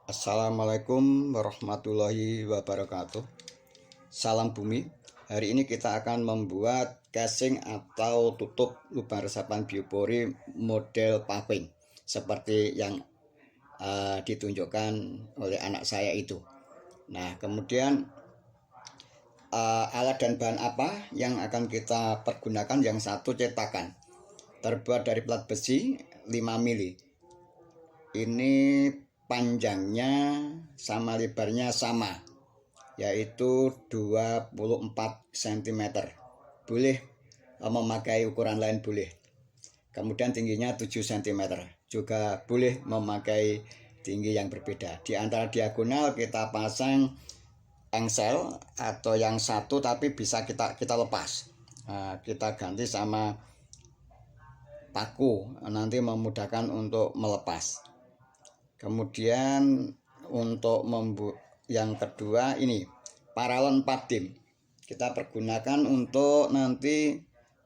Assalamualaikum warahmatullahi wabarakatuh. Salam bumi. Hari ini kita akan membuat casing atau tutup lubang resapan biopori model paving seperti yang ditunjukkan oleh anak saya itu. Nah, kemudian alat dan bahan apa yang akan kita pergunakan? Yang satu, cetakan terbuat dari plat besi 5 mili. Ini panjangnya sama lebarnya sama, yaitu 24 cm. Boleh memakai ukuran lain, boleh. Kemudian tingginya 7 cm, juga boleh memakai tinggi yang berbeda. Di antara diagonal kita pasang engsel atau yang satu, tapi bisa kita lepas. Kita ganti sama paku, nanti memudahkan untuk melepas. Kemudian untuk yang kedua ini paralon 4 dim. Kita pergunakan untuk nanti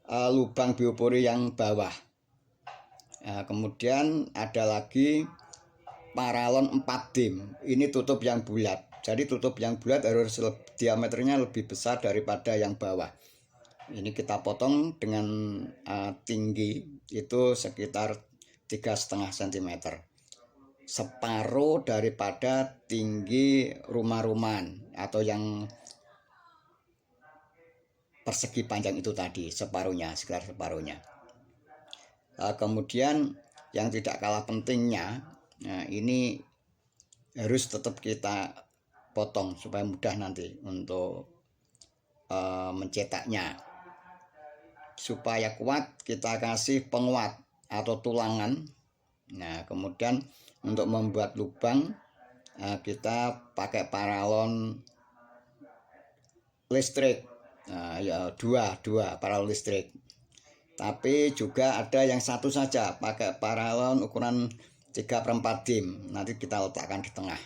lubang biopori yang bawah. Kemudian ada lagi paralon 4 dim. Ini tutup yang bulat. Jadi tutup yang bulat harus diameternya lebih besar daripada yang bawah. Ini kita potong dengan tinggi itu sekitar 3,5 cm. Separuh daripada tinggi rumah-rumahan atau yang persegi panjang itu tadi, separuhnya, sekitar separuhnya. Kemudian yang tidak kalah pentingnya, ini harus tetap kita potong supaya mudah nanti untuk mencetaknya. Supaya kuat kita kasih penguat atau tulangan. Nah, kemudian untuk membuat lubang kita pakai paralon listrik. Ya dua paralon listrik. Tapi juga ada yang satu saja, pakai paralon ukuran 3/4 dim. Nanti kita letakkan di tengah.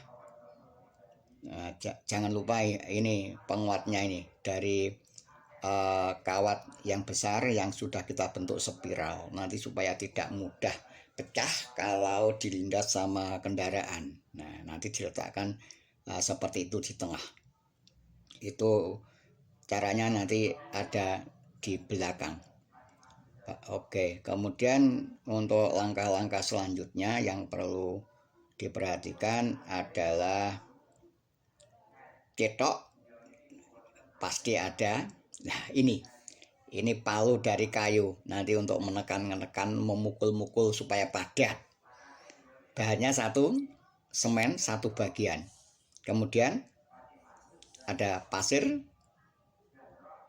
Jangan lupa ini penguatnya ini dari kawat yang besar yang sudah kita bentuk spiral, nanti supaya tidak mudah pecah kalau dilindas sama kendaraan. Nah, nanti diletakkan seperti itu di tengah. Itu caranya nanti ada di belakang. Oke, kemudian untuk langkah-langkah selanjutnya yang perlu diperhatikan adalah cetok pasti ada. Nah, ini palu dari kayu nanti untuk menekan memukul-mukul supaya padat. Bahannya satu, semen satu bagian. Kemudian ada pasir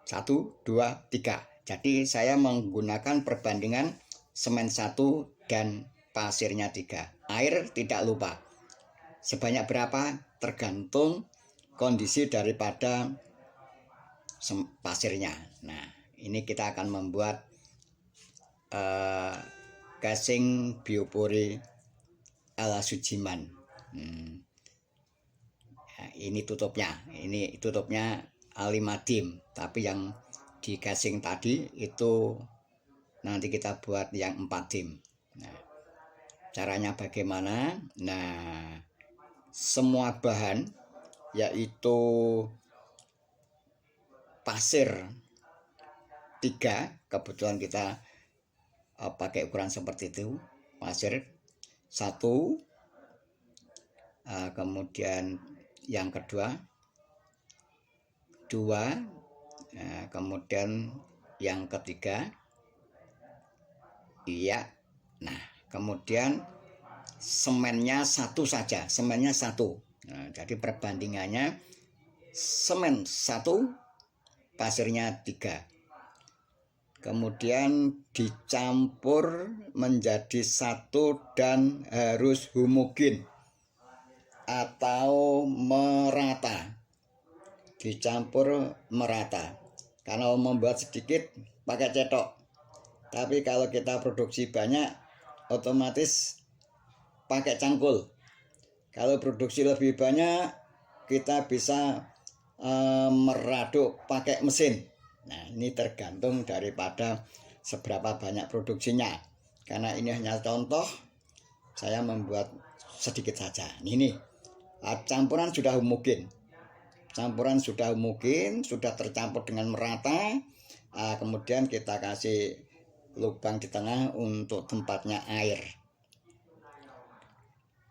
1, 2, 3. Jadi saya menggunakan perbandingan semen 1 dan pasirnya 3. Air tidak lupa. Sebanyak berapa tergantung kondisi daripada pasirnya. Nah, ini kita akan membuat casing biopori ala Sujiman. Nah, ini tutupnya. Ini tutupnya 5 dim, tapi yang di casing tadi itu nanti kita buat yang 4 dim. Nah, caranya bagaimana? Nah, semua bahan yaitu pasir 3, kebetulan kita pakai ukuran seperti itu. Pasir 1, kemudian yang kedua 2, kemudian yang ketiga, iya. Nah, kemudian semennya 1 saja, semennya 1. Nah, jadi perbandingannya semen 1, pasirnya 3. Kemudian dicampur menjadi satu dan harus homogen atau merata. Dicampur merata. Kalau membuat sedikit pakai cetok. Tapi kalau kita produksi banyak otomatis pakai cangkul. Kalau produksi lebih banyak kita bisa meraduk pakai mesin. Nah, ini tergantung daripada seberapa banyak produksinya. Karena ini hanya contoh, saya membuat sedikit saja. Ini Campuran sudah homogen. Campuran sudah homogen, sudah tercampur dengan merata. Kemudian kita kasih lubang di tengah untuk tempatnya air.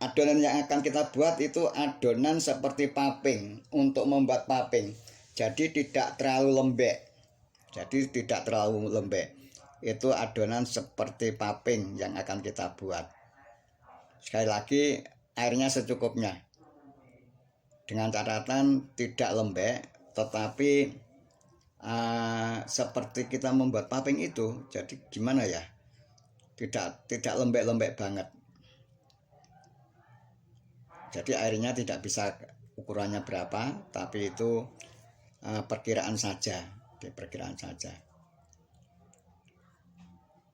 Adonan yang akan kita buat itu adonan seperti paping, untuk membuat paping. Jadi tidak terlalu lembek. Itu adonan seperti paping yang akan kita buat. Sekali lagi, airnya secukupnya. Dengan catatan tidak lembek, tetapi seperti kita membuat paping itu. Jadi gimana ya? Tidak lembek-lembek banget. Jadi airnya tidak bisa ukurannya berapa, tapi itu perkiraan saja,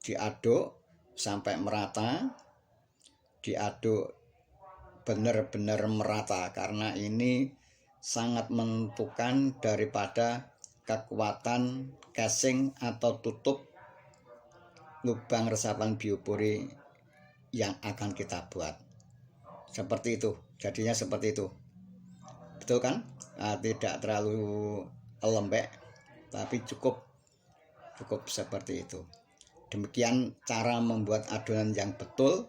Diaduk sampai merata, diaduk benar-benar merata, karena ini sangat menentukan daripada kekuatan casing atau tutup lubang resapan biopori yang akan kita buat. Seperti itu, jadinya seperti itu, betul kan? Tidak terlalu lembek, tapi cukup seperti itu. Demikian cara membuat adonan yang betul,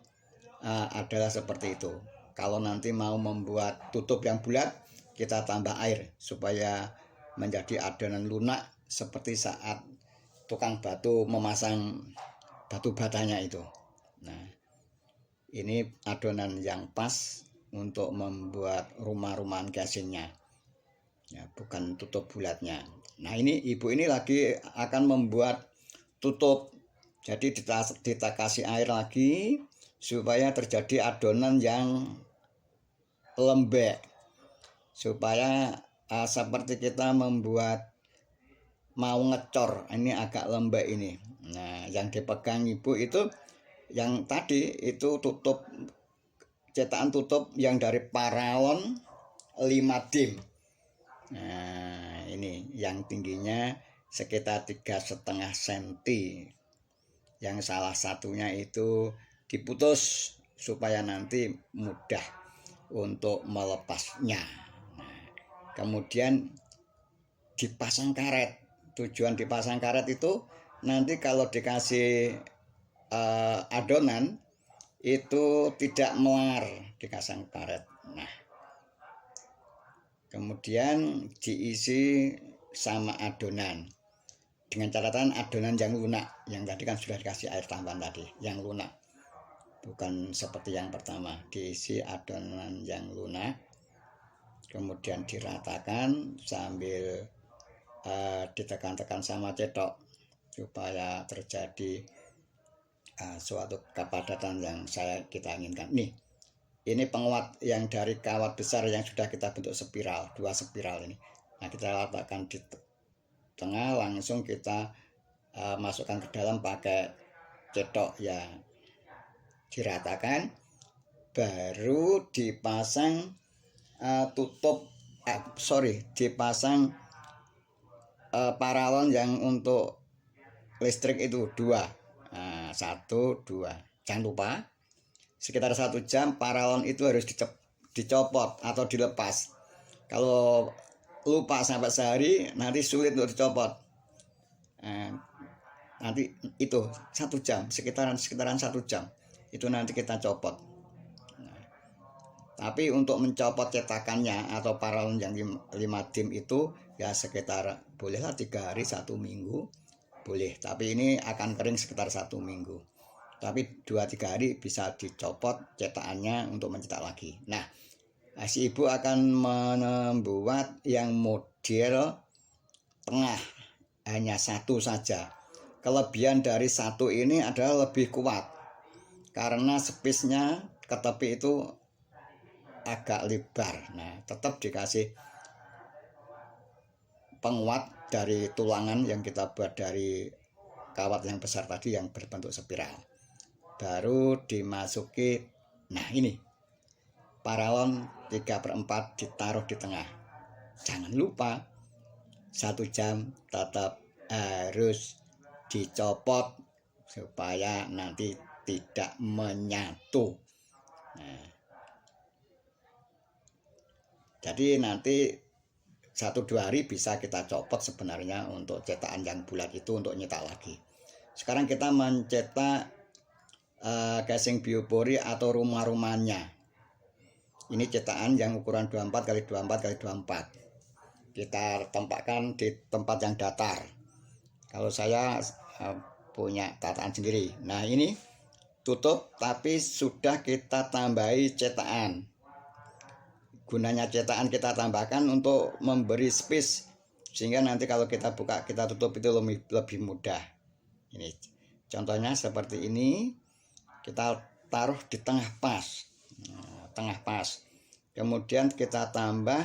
adalah seperti itu. Kalau nanti mau membuat tutup yang bulat, kita tambah air supaya menjadi adonan lunak seperti saat tukang batu memasang batu batanya itu. Nah, ini adonan yang pas untuk membuat rumah-rumahan casingnya, ya, bukan tutup bulatnya. Nah, ini ibu ini lagi akan membuat tutup. Jadi kita kasih air lagi supaya terjadi adonan yang lembek, supaya seperti kita membuat mau ngecor, ini agak lembek ini. Nah, yang dipegang ibu itu yang tadi itu tutup, cetakan tutup yang dari Paralon 5 dim. Nah, ini yang tingginya sekitar 3,5 cm. Yang salah satunya itu diputus supaya nanti mudah untuk melepasnya. Nah, kemudian dipasang karet. Tujuan dipasang karet itu nanti kalau dikasih adonan itu tidak melar, dipasang karet. Nah, kemudian diisi sama adonan, dengan catatan adonan yang lunak. Yang tadi kan sudah dikasih air tambahan tadi, yang lunak, bukan seperti yang pertama. Diisi adonan yang lunak, kemudian diratakan sambil ditekan-tekan sama cedok supaya terjadi suatu kepadatan yang kita inginkan. Ini penguat yang dari kawat besar yang sudah kita bentuk spiral, 2 spiral ini. Nah, kita letakkan di tengah, langsung kita masukkan ke dalam pakai cedok, ya, diratakan, baru dipasang dipasang paralon yang untuk listrik itu 2. 1, 2. Jangan lupa sekitar 1 jam paralon itu harus dicopot atau dilepas. Kalau lupa sampai sehari, nanti sulit untuk dicopot. Nanti itu 1 jam, sekitaran 1 jam itu nanti kita copot. Tapi untuk mencopot cetakannya atau paralon yang 5 dim itu, ya sekitar bolehlah 3 hari 1 minggu boleh, tapi ini akan kering sekitar 1 minggu. Tapi 2-3 hari bisa dicopot cetakannya untuk mencetak lagi. Nah, si ibu akan membuat yang model tengah, hanya 1 saja. Kelebihan dari 1 ini adalah lebih kuat, karena space-nya ke tepi itu agak lebar. Nah, tetap dikasih penguat dari tulangan yang kita buat dari kawat yang besar tadi yang berbentuk spiral. Baru dimasuki. Nah, ini paralon 3/4 ditaruh di tengah. Jangan lupa 1 jam tetap harus dicopot supaya nanti tidak menyatu. Nah, Jadi nanti 1-2 hari bisa kita copot sebenarnya untuk cetakan yang bulat itu untuk nyetak lagi. Sekarang kita mencetak casing biopori atau rumah-rumahnya. Ini cetakan yang ukuran 24 x 24 x 24. Kita tempatkan di tempat yang datar. Kalau saya punya tataan sendiri. Nah, ini tutup tapi sudah kita tambahi cetakan. Gunanya cetakan kita tambahkan untuk memberi space sehingga nanti kalau kita buka kita tutup itu lebih mudah. Ini contohnya seperti ini, kita taruh di tengah pas. Nah, tengah pas. Kemudian kita tambah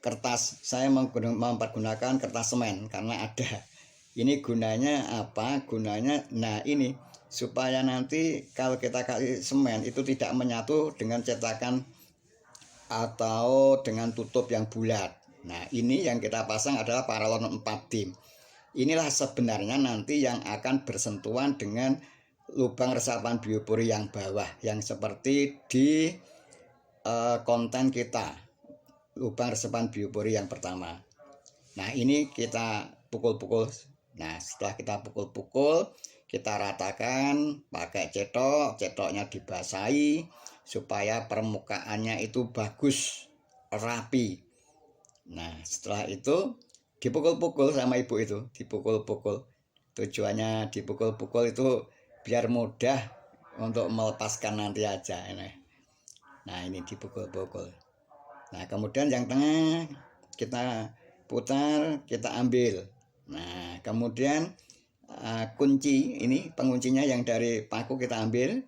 kertas. Saya mempergunakan kertas semen karena ada. Ini gunanya apa? Gunanya nah ini supaya nanti kalau kita kasih semen itu tidak menyatu dengan cetakan atau dengan tutup yang bulat. Nah, ini yang kita pasang adalah paralon 4 dim. Inilah sebenarnya nanti yang akan bersentuhan dengan lubang resapan biopori yang bawah, yang seperti di konten kita, lubang resapan biopori yang pertama. Nah, ini kita pukul-pukul. Nah, setelah kita pukul-pukul, kita ratakan pakai cetoknya dibasahi supaya permukaannya itu bagus, rapi. Nah, setelah itu dipukul-pukul sama ibu itu, dipukul-pukul. Tujuannya dipukul-pukul itu biar mudah untuk melepaskan nanti aja. Nah, ini dipukul-pukul. Nah, kemudian yang tengah kita putar, kita ambil. Nah, kemudian kunci ini penguncinya yang dari paku kita ambil.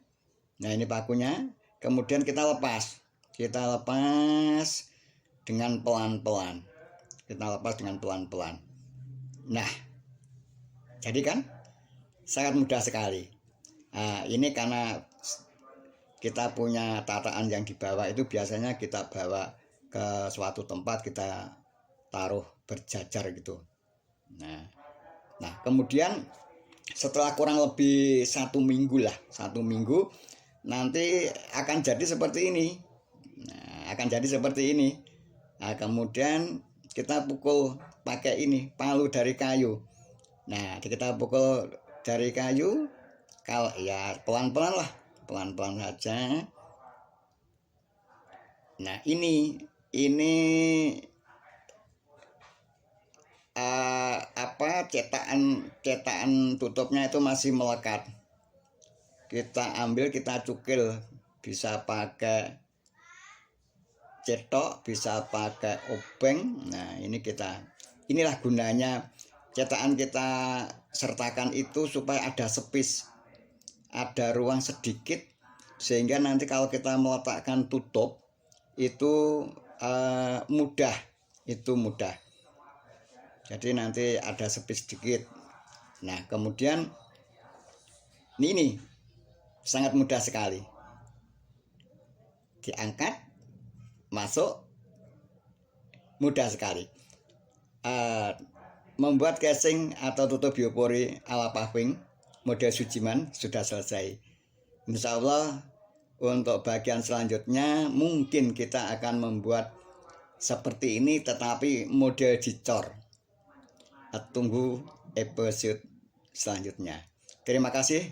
Nah, ini pakunya. Kemudian kita lepas dengan pelan-pelan. Nah, jadi kan sangat mudah sekali. Nah, ini karena kita punya tataan yang di bawah itu biasanya kita bawa ke suatu tempat, kita taruh berjajar gitu. Nah, kemudian setelah kurang lebih 1 minggu nanti akan jadi seperti ini. Nah, kemudian kita pukul pakai ini palu dari kayu. Nah, kita pukul dari kayu, kalau ya pelan-pelan saja. Nah, ini cetakan tutupnya itu masih melekat. Kita ambil, kita cukil, bisa pakai cetok, bisa pakai obeng. Nah, inilah gunanya cetakan kita sertakan itu supaya ada space, ada ruang sedikit sehingga nanti kalau kita meletakkan tutup itu mudah. Jadi nanti ada space sedikit. Nah, kemudian ini sangat mudah sekali. Diangkat, masuk, mudah sekali. Membuat casing atau tutup biopori ala paving model Sujiman sudah selesai. Insya Allah untuk bagian selanjutnya mungkin kita akan membuat seperti ini tetapi model dicor. Tunggu episode selanjutnya. Terima kasih.